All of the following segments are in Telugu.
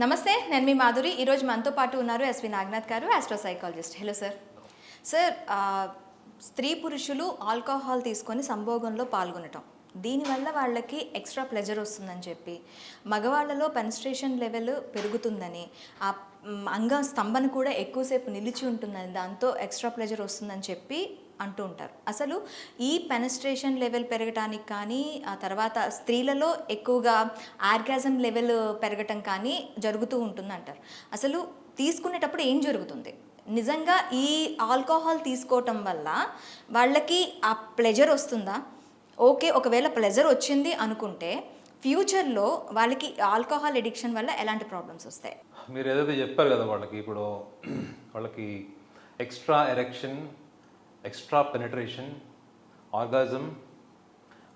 నమస్తే, నేను మీ మాధురి. ఈరోజు మనతో పాటు ఉన్నారు ఎస్వి నాగనాథ్ గారు, ఆస్ట్రోసైకాలజిస్ట్. Hello sir. సార్, స్త్రీ పురుషులు ఆల్కహాల్ తీసుకొని సంభోగంలో పాల్గొనటం, దీనివల్ల వాళ్ళకి ఎక్స్ట్రా ప్లెజర్ వస్తుందని చెప్పి, మగవాళ్ళలో పెనిస్ట్రేషన్ లెవెల్ పెరుగుతుందని, ఆ అంగ స్తంభన కూడా ఎక్కువసేపు నిలిచి ఉంటుందని, దాంతో ఎక్స్ట్రా ప్లెజర్ వస్తుందని చెప్పి అంటూ ఉంటారు. అసలు ఈ పెనిస్ట్రేషన్ లెవెల్ పెరగటానికి కానీ, ఆ తర్వాత స్త్రీలలో ఎక్కువగా ఆర్గాజం లెవెల్ పెరగటం కానీ జరుగుతూ ఉంటుంది అంటారు. అసలు తీసుకునేటప్పుడు ఏం జరుగుతుంది? నిజంగా ఈ ఆల్కహాల్ తీసుకోవటం వల్ల వాళ్ళకి ఆ ప్లెజర్ వస్తుందా? ఓకే, ఒకవేళ ప్లెజర్ వచ్చింది అనుకుంటే ఫ్యూచర్లో వాళ్ళకి ఆల్కహాల్ ఎడిక్షన్ వల్ల ఎలాంటి ప్రాబ్లమ్స్ వస్తాయి? మీరు ఏదైతే చెప్పారు కదా, వాళ్ళకి ఇప్పుడు వాళ్ళకి extra erection, extra penetration, orgasm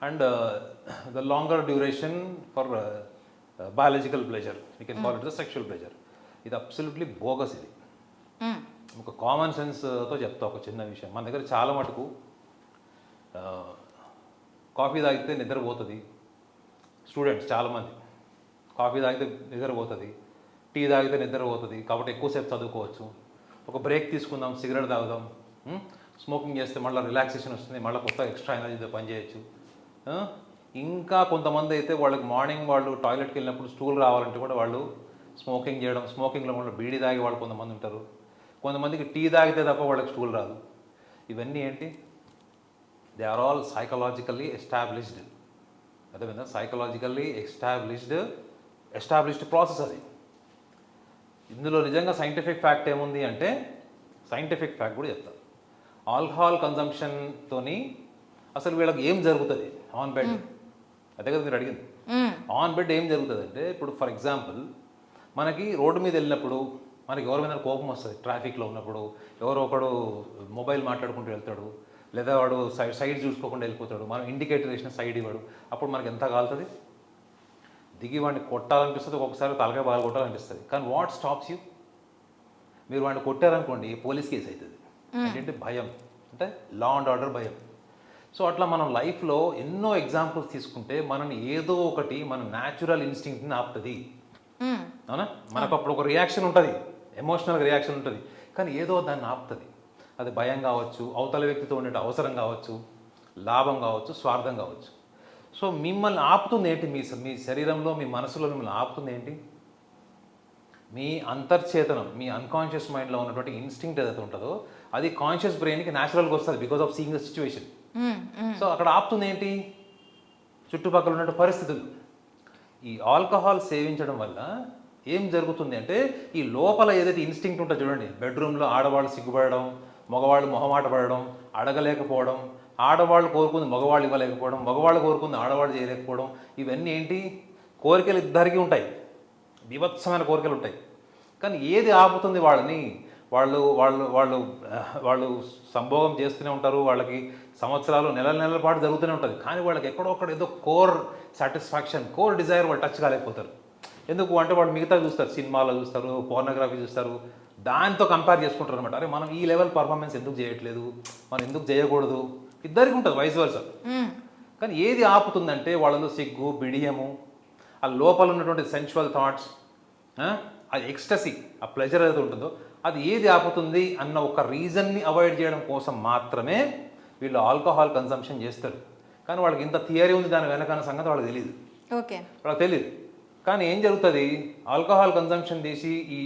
and the longer duration for biological pleasure, you can call it the sexual pleasure. ఇది అబ్సల్యూట్లీ బోగస్. ఇది ఒక కామన్ సెన్స్తో చెప్తా ఒక చిన్న విషయం. మన దగ్గర చాలా మటుకు కాఫీ తాగితే నిద్రపోతుంది. స్టూడెంట్స్ చాలామంది కాఫీ తాగితే నిద్రపోతుంది, టీ తాగితే నిద్రపోతుంది, కాబట్టి ఎక్కువసేపు చదువుకోవచ్చు. ఒక బ్రేక్ తీసుకుందాం, సిగరెట్ తాగుదాం, స్మోకింగ్ చేస్తే మళ్ళీ రిలాక్సేషన్ వస్తుంది, మళ్ళీ కొత్త ఎక్స్ట్రా ఎనర్జీతో పనిచేయచ్చు. ఇంకా కొంతమంది అయితే వాళ్ళకి మార్నింగ్ వాళ్ళు టాయిలెట్కి వెళ్ళినప్పుడు స్టూల్ రావాలంటే కూడా వాళ్ళు స్మోకింగ్ చేయడం, స్మోకింగ్లో కూడా బీడీ తాగే వాళ్ళు కొంతమంది ఉంటారు. కొంతమందికి టీ తాగితే తప్ప వాళ్ళకి స్టూల్ రాదు. ఇవన్నీ ఏంటి? They are all psychologically established. అదేవిధంగా సైకలాజికల్లీ ఎస్టాబ్లిష్డ్ ప్రాసెస్ అది. ఇందులో నిజంగా సైంటిఫిక్ ఫ్యాక్ట్ ఏముంది అంటే, సైంటిఫిక్ ఫ్యాక్ట్ కూడా చెప్తాను. ఆల్కహాల్ కన్జంప్షన్తోని అసలు వీళ్ళకి ఏం జరుగుతుంది ఆన్ బెడ్? అదే కదా మీరు అడిగింది. ఆన్ బెడ్ ఏం జరుగుతుంది అంటే, ఇప్పుడు ఫర్ ఎగ్జాంపుల్ మనకి రోడ్డు మీద వెళ్ళినప్పుడు మనకి ఎవరి మీద కోపం వస్తుంది. ట్రాఫిక్లో ఉన్నప్పుడు ఎవరో ఒకడు మొబైల్ మాట్లాడుకుంటూ వెళ్తాడు, లేదా వాడు సైడ్ చూసుకోకుండా వెళ్ళిపోతాడు, మనం ఇండికేటర్ వేసిన సైడ్ ఇవ్వడు, అప్పుడు మనకి ఎంత కాలుతుంది? దిగి వాడిని కొట్టాలనిపిస్తుంది, ఒక్కొక్కసారి తలకాయ బాగా కొట్టాలనిపిస్తుంది. కానీ వాట్ స్టాప్స్ యూ? మీరు వాడిని కొట్టారనుకోండి, పోలీస్ కేసు అవుతుంది. ఏంటంటే భయం, అంటే లా అండ్ ఆర్డర్ భయం. సో అట్లా మనం లైఫ్లో ఎన్నో ఎగ్జాంపుల్స్ తీసుకుంటే మనని ఏదో ఒకటి మన న్యాచురల్ ఇన్స్టింక్ట్ని ఆపుతుంది. అవునా? మనకు అప్పుడు ఒక రియాక్షన్ ఉంటుంది, ఎమోషనల్ రియాక్షన్ ఉంటుంది, కానీ ఏదో దాన్ని ఆపుతుంది. అది భయం కావచ్చు, అవతల వ్యక్తితో ఉండే అవసరం కావచ్చు, లాభం కావచ్చు, స్వార్థం కావచ్చు. సో మిమ్మల్ని ఆపుతుంది ఏంటి? మీ శరీరంలో, మీ మనసులో మిమ్మల్ని ఆపుతుంది ఏంటి? మీ అంతర్చేతనం, మీ అన్కాన్షియస్ మైండ్లో ఉన్నటువంటి ఇన్స్టింక్ట్ ఏదైతే ఉంటుందో అది కాన్షియస్ బ్రెయిన్కి న్యాచురల్గా వస్తుంది because of seeing the situation. So అక్కడ ఆపుతుంది ఏంటి? చుట్టుపక్కల ఉన్న పరిస్థితులు. ఈ ఆల్కహాల్ సేవించడం వల్ల ఏం జరుగుతుంది అంటే, ఈ లోపల ఏదైతే ఇన్స్టింక్ట్ ఉంటుందో చూడండి, బెడ్రూమ్లో ఆడవాళ్ళు సిగ్గుపడడం, మగవాళ్ళు మొహమాట పడడం, అడగలేకపోవడం, ఆడవాళ్ళు కోరుకుంది మగవాళ్ళు ఇవ్వలేకపోవడం, మగవాళ్ళు కోరుకుంది ఆడవాళ్ళు చేయలేకపోవడం, ఇవన్నీ ఏంటి? కోరికలు ఇద్దరికీ ఉంటాయి, బీభత్సమైన కోరికలు ఉంటాయి. కానీ ఏది ఆపుతుంది వాళ్ళని? వాళ్ళు వాళ్ళు వాళ్ళు వాళ్ళు సంభోగం చేస్తూనే ఉంటారు, వాళ్ళకి సంవత్సరాలు నెలల పాటు జరుగుతూనే ఉంటుంది. కానీ వాళ్ళకి ఎక్కడో ఒకటి ఏదో కోర్ సాటిస్ఫాక్షన్, కోర్ డిజైర్ వాళ్ళు టచ్ కాలేకపోతారు. ఎందుకు అంటే వాళ్ళు మిగతా చూస్తారు, సినిమాలో చూస్తారు, పోర్నోగ్రఫీ చూస్తారు, దాంతో కంపేర్ చేసుకుంటారు అనమాట. అరే మనం ఈ లెవెల్ పర్ఫార్మెన్స్ ఎందుకు చేయట్లేదు, మనం ఎందుకు చేయకూడదు? ఇద్దరికి ఉంటుంది, వైస్ వర్సా. కానీ ఏది ఆపుతుందంటే వాళ్ళలో సిగ్గు, బిడియము, ఆ లోపల ఉన్నటువంటి సెన్చువల్ థాట్స్, అది ఎక్స్టసీ, ఆ ప్లెజర్ ఏదైతే ఉంటుందో అది ఏది ఆపుతుంది అన్న ఒక రీజన్ని అవాయిడ్ చేయడం కోసం మాత్రమే వీళ్ళు ఆల్కహాల్ కన్సంప్షన్ చేస్తారు. కానీ వాళ్ళకి ఇంత థియరీ ఉంది దాని వెనకన్న సంగతి వాళ్ళకి తెలియదు. ఓకే, వాళ్ళకి తెలియదు. కానీ ఏం జరుగుతుంది? ఆల్కహాల్ కన్సంప్షన్ చేసి ఈ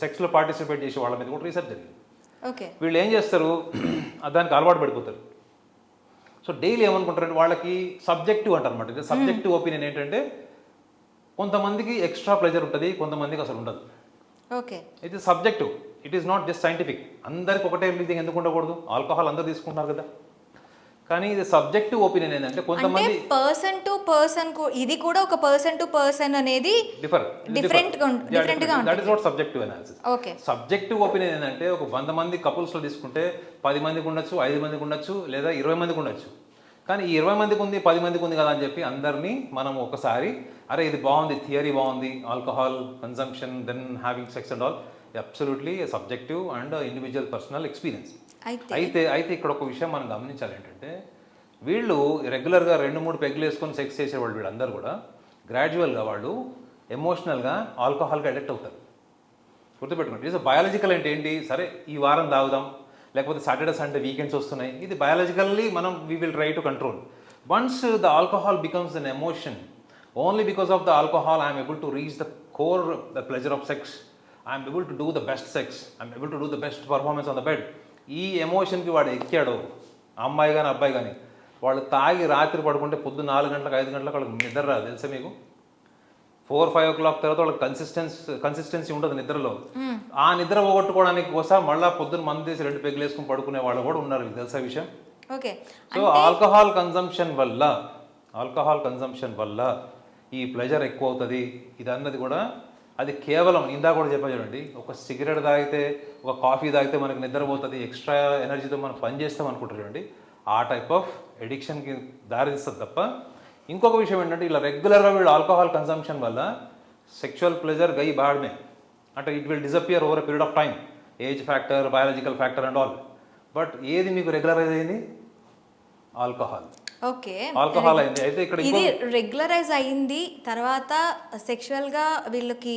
సెక్స్లో పార్టిసిపేట్ చేసి వాళ్ళ మీద కూడా రీసెర్చ్ జరిగింది. ఓకే, వీళ్ళు ఏం చేస్తారు? దానికి అలవాటు పడిపోతారు. సో డైలీ ఏమనుకుంటారంటే, వాళ్ళకి సబ్జెక్టివ్ అంటారు అనమాట. సబ్జెక్టివ్ ఒపీనియన్ ఏంటంటే, కొంతమందికి ఎక్స్ట్రా ప్లెజర్ ఉంటుంది, కొంతమందికి అసలు ఉండదు. Okay, it is subjective, it is not just scientific. అందరికి ఒకటే రీతింగ్ ఎందుకు ఉండకూడదు? ఆల్కహాల్ అందరూ తీసుకుంటున్నారు కదా. కానీ ఇది సబ్జెక్టివ్ ఒపీనియన్ ఏంటంటే, కొంతమంది పర్సన్ టు పర్సన్, ఇది కూడా ఒక పర్సన్ టు పర్సన్ అనేది డిఫరెంట్ గా ఉంటుంది. That is not subjective analysis. Okay, subjective opinion ఏంటంటే, ఒక 100 మంది కపుల్స్లో తీసుకుంటే 10 మందికి ఉండొచ్చు, 5 మందికి ఉండొచ్చు, లేదా 20 మందికి ఉండొచ్చు. కానీ ఈ 20 మందికి ఉంది, 10 మందికి ఉంది కదా అని చెప్పి అందరినీ మనం ఒకసారి, అరే ఇది బాగుంది, థియరీ బాగుంది, alcohol consumption then having sex and all, absolutely subjective and individual personal experience. అయితే ఇక్కడ ఒక విషయం మనం గమనించాలి ఏంటంటే, వీళ్ళు రెగ్యులర్గా 2-3 పెగ్గులు వేసుకొని సెక్స్ చేసేవాళ్ళు వీళ్ళందరూ కూడా గ్రాడ్యువల్గా వాళ్ళు ఎమోషనల్గా ఆల్కహాల్కి అడిక్ట్ అవుతారు. గుర్తుపెట్టుకోండి. ఇట్స్ బయాలజికల్ అంటే ఏంటి, సరే ఈ వారం తాగుదాం, లేకపోతే సాటర్డే సండే వీకెండ్స్ వస్తున్నాయి, ఇది బయాలజికల్లీ మనం we will try to control. Once the alcohol becomes an emotion, only because of the alcohol I'm able to reach the core the pleasure of sex, I'm able to do the best sex, I'm able to do the best performance on the bed. ఈ ఎమోషన్కి వాడు ఎక్కాడు, అమ్మాయి కానీ అబ్బాయి కానీ, వాళ్ళు తాగి రాత్రి పడుకుంటే పొద్దు 4 గంటలకు 5 గంటలకు వాళ్ళకి నిద్ర రాదు తెలుసా మీకు. 4-5 o'clock తర్వాత వాళ్ళకి కన్సిస్టెన్సీ ఉండదు నిద్రలో. ఆ నిద్ర పోగొట్టుకోవడానికి కోసం మళ్ళీ పొద్దున్న మందు తీసి 2 పెగ్గులు వేసుకుని పడుకునే వాళ్ళు కూడా ఉన్నారు, మీకు తెలుసా విషయం. ఓకే. సో ఆల్కహాల్ కన్జంప్షన్ వల్ల ఈ ప్లెజర్ ఎక్కువ అవుతుంది. ఇది అన్నది కూడా అది కేవలం ఇందాక కూడా చెప్పా చూడండి, ఒక సిగరెట్ తాగితే ఒక కాఫీ తాగితే మనకి నిద్రపోతుంది, ఎక్స్ట్రా ఎనర్జీతో మనం పని చేస్తాం అనుకుంటారు చూడండి, ఆ టైప్ ఆఫ్ ఎడిక్షన్కి దారితీస్తుంది తప్ప. ఇంకొక విషయం ఏంటంటే ఇలా రెగ్యులర్గా వీళ్ళు ఆల్కహాల్ కన్సంప్షన్ వల్ల సెక్షువల్ ప్లెజర్ గై బాడ్మే, అంటే it will disappear over a period of time, age factor, biological factor and all. But ఏది మీకు రెగ్యులరైజ్ అయింది? ఆల్కహాల్. ఓకే, ఆల్కహాల్ అయింది. అయితే ఇక్కడ ఇది రెగ్యులరైజ్ అయింది, తర్వాత సెక్షువల్గా వీళ్ళకి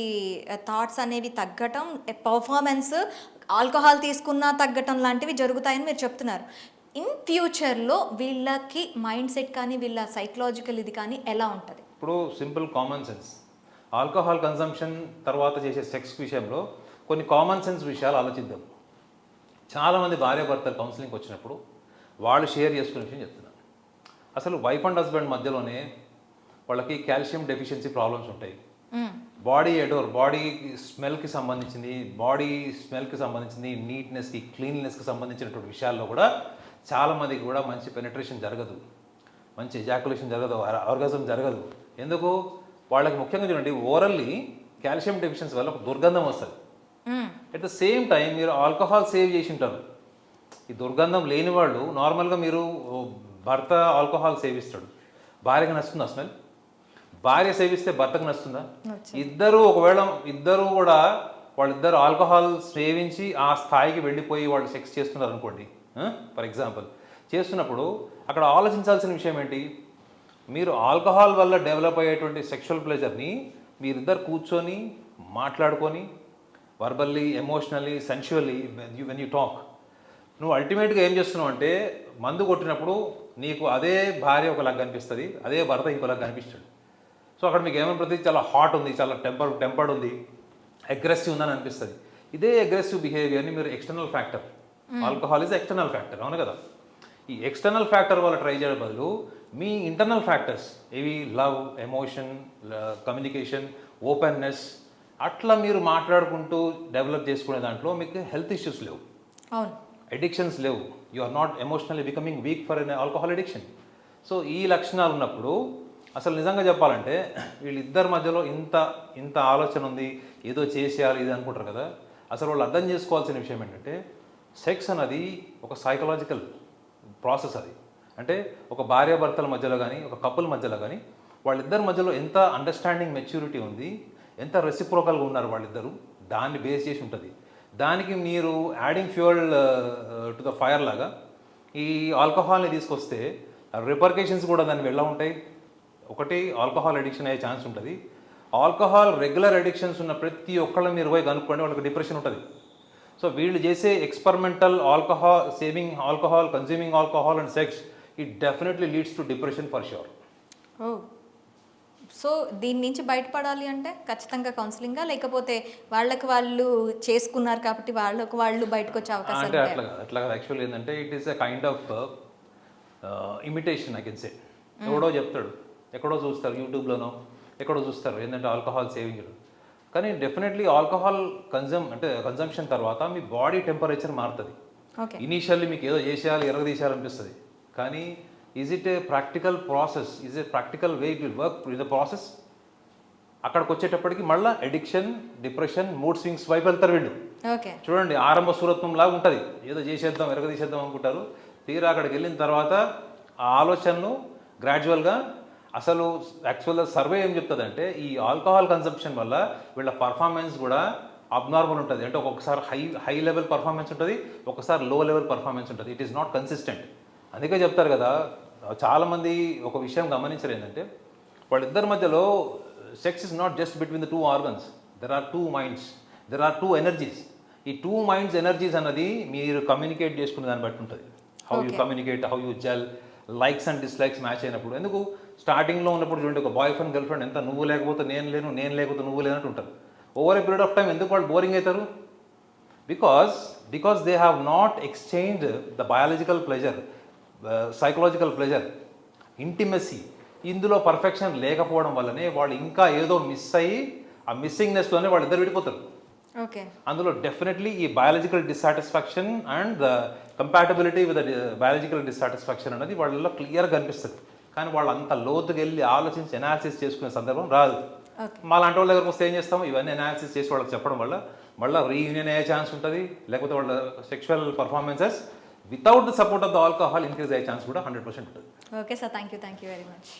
థాట్స్ అనేవి తగ్గటం, పర్ఫార్మెన్స్ ఆల్కహాల్ తీసుకున్నా తగ్గటం లాంటివి జరుగుతాయని మీరు చెప్తున్నారు. ఇన్ ఫ్యూచర్లో వీళ్ళకి మైండ్ సెట్ కానీ వీళ్ళ సైకలాజికల్ ఇది కానీ ఎలా ఉంటుంది? ఇప్పుడు simple common sense, alcohol consumption తర్వాత చేసే సెక్స్ విషయంలో కొన్ని కామన్ సెన్స్ విషయాలు ఆలోచిద్దాం. చాలామంది భార్యాభర్తలు కౌన్సిలింగ్కి వచ్చినప్పుడు వాళ్ళు షేర్ చేసుకునే విషయం చెప్తున్నారు. అసలు వైఫ్ అండ్ హస్బెండ్ మధ్యలోనే వాళ్ళకి కాల్షియం డెఫిషియన్సీ ప్రాబ్లమ్స్ ఉంటాయి. బాడీ స్మెల్కి సంబంధించింది, నీట్నెస్కి, క్లీన్నెస్కి సంబంధించినటువంటి విషయాల్లో కూడా చాలామందికి కూడా మంచి పెనిట్రేషన్ జరగదు, మంచి ఎజాకులేషన్ జరగదు, ఆర్గాజం జరగదు. ఎందుకు? వాళ్ళకి ముఖ్యంగా చూడండి, ఓరల్లీ కాల్షియం డెఫిషియన్సీ వల్ల ఒక దుర్గంధం వస్తుంది. అట్ ద సేమ్ టైం మీరు ఆల్కహాల్ సేవ్ చేసి ఉంటారు. ఈ దుర్గంధం లేని వాళ్ళు నార్మల్గా మీరు భర్త ఆల్కహాల్ సేవిస్తాడు, భార్యకి నచ్చుతుందా స్మెల్? భార్య సేవిస్తే భర్తకు నచ్చుతుందా? ఇద్దరు కూడా వాళ్ళిద్దరు ఆల్కహాల్ సేవించి ఆ స్థాయికి వెళ్ళిపోయి వాళ్ళు సెక్స్ చేస్తున్నారు అనుకోండి, ఫర్ ఎగ్జాంపుల్ చేస్తున్నప్పుడు అక్కడ ఆలోచించాల్సిన విషయం ఏంటి? మీరు ఆల్కహాల్ వల్ల డెవలప్ అయ్యేటువంటి సెక్షువల్ ప్లెజర్ని మీరిద్దరు కూర్చొని మాట్లాడుకొని verbally, emotionally, sensually when you talk, నువ్వు అల్టిమేట్గా ఏం చేస్తున్నావు అంటే మందు కొట్టినప్పుడు నీకు అదే భార్య ఒకలాగా కనిపిస్తుంది, అదే భర్త ఇంకోలాగా కనిపిస్తాడు. సో అక్కడ మీకు ఏమనిపిస్తుంది? చాలా హాట్ ఉంది, చాలా టెంపర్డ్ ఉంది, అగ్రెసివ్ ఉందని అనిపిస్తుంది. ఇదే అగ్రెసివ్ బిహేవియర్ని మీరు external factor, alcohol is external factor, అవును కదా. ఈ ఎక్స్టర్నల్ ఫ్యాక్టర్ వల్ల ట్రై చేయడం బదులు మీ ఇంటర్నల్ ఫ్యాక్టర్స్ ఏవి, లవ్, ఎమోషన్, కమ్యూనికేషన్, ఓపెన్నెస్, అట్లా మీరు మాట్లాడుకుంటూ డెవలప్ చేసుకునే దాంట్లో మీకు హెల్త్ ఇష్యూస్ లేవు, అడిక్షన్స్ లేవు, you are not emotionally becoming weak for an alcohol addiction. So ఈ లక్షణాలు ఉన్నప్పుడు అసలు నిజంగా చెప్పాలంటే వీళ్ళిద్దరి మధ్యలో ఇంత ఆలోచన ఉంది, ఏదో చేసేయాలి ఇది అనుకుంటారు కదా. అసలు వాళ్ళు అర్థం చేసుకోవాల్సిన విషయం ఏంటంటే సెక్స్ అన్నది ఒక సైకలాజికల్ ప్రాసెస్. అది అంటే ఒక భార్యాభర్తల మధ్యలో కానీ, ఒక కపుల్ మధ్యలో కానీ వాళ్ళిద్దరి మధ్యలో ఎంత అండర్స్టాండింగ్, మెచ్యూరిటీ ఉంది, ఎంత రెసిప్రోకల్గా ఉన్నారు వాళ్ళిద్దరూ, దాన్ని బేస్ చేసి ఉంటుంది. దానికి మీరు adding fuel to the fire లాగా ఈ ఆల్కహాల్ని తీసుకొస్తే రిపర్కేషన్స్ కూడా దాన్ని ఎలా ఉంటాయి. ఒకటి, ఆల్కహాల్ అడిక్షన్ అయ్యే ఛాన్స్ ఉంటుంది. ఆల్కహాల్ రెగ్యులర్ అడిక్షన్స్ ఉన్న ప్రతి ఒక్కళ్ళ మీరు పోయి కనుక్కోండి, వాళ్ళకి డిప్రెషన్ ఉంటుంది. సో వీళ్ళు చేసే experimental alcohol, consuming alcohol and sex, it definitely leads to depression for sure. So దీని నుంచి బయటపడాలి అంటే ఖచ్చితంగా కౌన్సిలింగా, లేకపోతే వాళ్ళకి వాళ్ళు చేసుకున్నారు కాబట్టి వాళ్ళు బయటకు వచ్చే అవకాశం అంటే అట్లా యాక్చువల్ ఏంటంటే it is a kind of imitation, I can say. ఎవడో చెప్తాడు, ఎక్కడో చూస్తారు, యూట్యూబ్లోనో ఎక్కడో చూస్తారు ఏంటంటే ఆల్కహాల్ సేవింగ్. కానీ డెఫినెట్లీ ఆల్కహాల్ కన్జంప్షన్ తర్వాత మీ బాడీ టెంపరేచర్ మారుతుంది. ఇనీషియల్లీ మీకు ఏదో చేసేయాలి, ఎరగదీసేయాలనిపిస్తుంది. కానీ is it a practical process, is a practical way it will work in the process? అక్కడికి వచ్చేటప్పటికి మళ్ళీ ఎడిక్షన్, డిప్రెషన్, మూడ్ స్వింగ్స్ వైపు వెళ్తారు వీళ్ళు. చూడండి, ఆరంభ సూరత్వం లాగా ఉంటుంది, ఏదో చేసేద్దాం, ఎరగదీసేద్దాం అనుకుంటారు. తీరా అక్కడికి వెళ్ళిన తర్వాత ఆ ఆలోచనలు గ్రాడ్యువల్గా, అసలు యాక్చువల్గా సర్వే ఏం చెప్తుందంటే ఈ ఆల్కహాల్ కన్సంప్షన్ వల్ల వీళ్ళ పర్ఫార్మెన్స్ కూడా అబ్నార్మల్ ఉంటుంది. అంటే ఒక్కొక్కసారి హై లెవెల్ పర్ఫార్మెన్స్ ఉంటుంది, ఒకసారి లో లెవెల్ పర్ఫార్మెన్స్ ఉంటుంది. It is not consistent. అందుకే చెప్తారు కదా, చాలామంది ఒక విషయం గమనించరు ఏంటంటే వాళ్ళిద్దరి మధ్యలో sex is not just between the two organs, there are two minds, there are two energies. ఈ టూ మైండ్స్ ఎనర్జీస్ అన్నది మీరు కమ్యూనికేట్ చేసుకునే దాన్ని బట్టి ఉంటుంది. How you communicate, how you gel, likes and dislikes match అయినప్పుడు. ఎందుకు స్టార్టింగ్లో ఉన్నప్పుడు చూడండి, ఒక బాయ్ ఫ్రెండ్ గర్ల్ ఫ్రెండ్ ఎంత నువ్వు లేకపోతే నేను లేను, నేను లేకపోతే నువ్వు లేనట్టు ఉంటారు. Over a period of time ఎందుకు వాళ్ళు బోరింగ్ అవుతారు? Because they have not exchange the biological pleasure, psychological pleasure, intimacy. ఇందులో పర్ఫెక్షన్ లేకపోవడం వల్లనే వాళ్ళు ఇంకా ఏదో మిస్ అయ్యి ఆ మిస్సింగ్నెస్లోనే వాళ్ళు ఇద్దరు విడిపోతారు. ఓకే. అందులో డెఫినెట్లీ ఈ biological dissatisfaction and the compatibility with the biological dissatisfaction అనేది వాళ్ళలో క్లియర్గా కనిపిస్తుంది. కానీ వాళ్ళు అంత లోతుకి వెళ్ళి ఆలోచించి ఎనాలిసిస్ చేసుకునే సందర్భం రాదు. మా లాంటి వాళ్ళ దగ్గరకు వస్తే ఏం చేస్తాం, ఇవన్నీ ఎనాలిసిస్ చేసి వాళ్ళకి చెప్పడం వల్ల మళ్ళీ రీయూనియన్ అయ్యే ఛాన్స్ ఉంటుంది, లేకపోతే వాళ్ళ sexual performances without the support of the alcohol increase అయ్యే ఛాన్స్ కూడా 100% ఉంటుంది. Okay sir, thank you very much.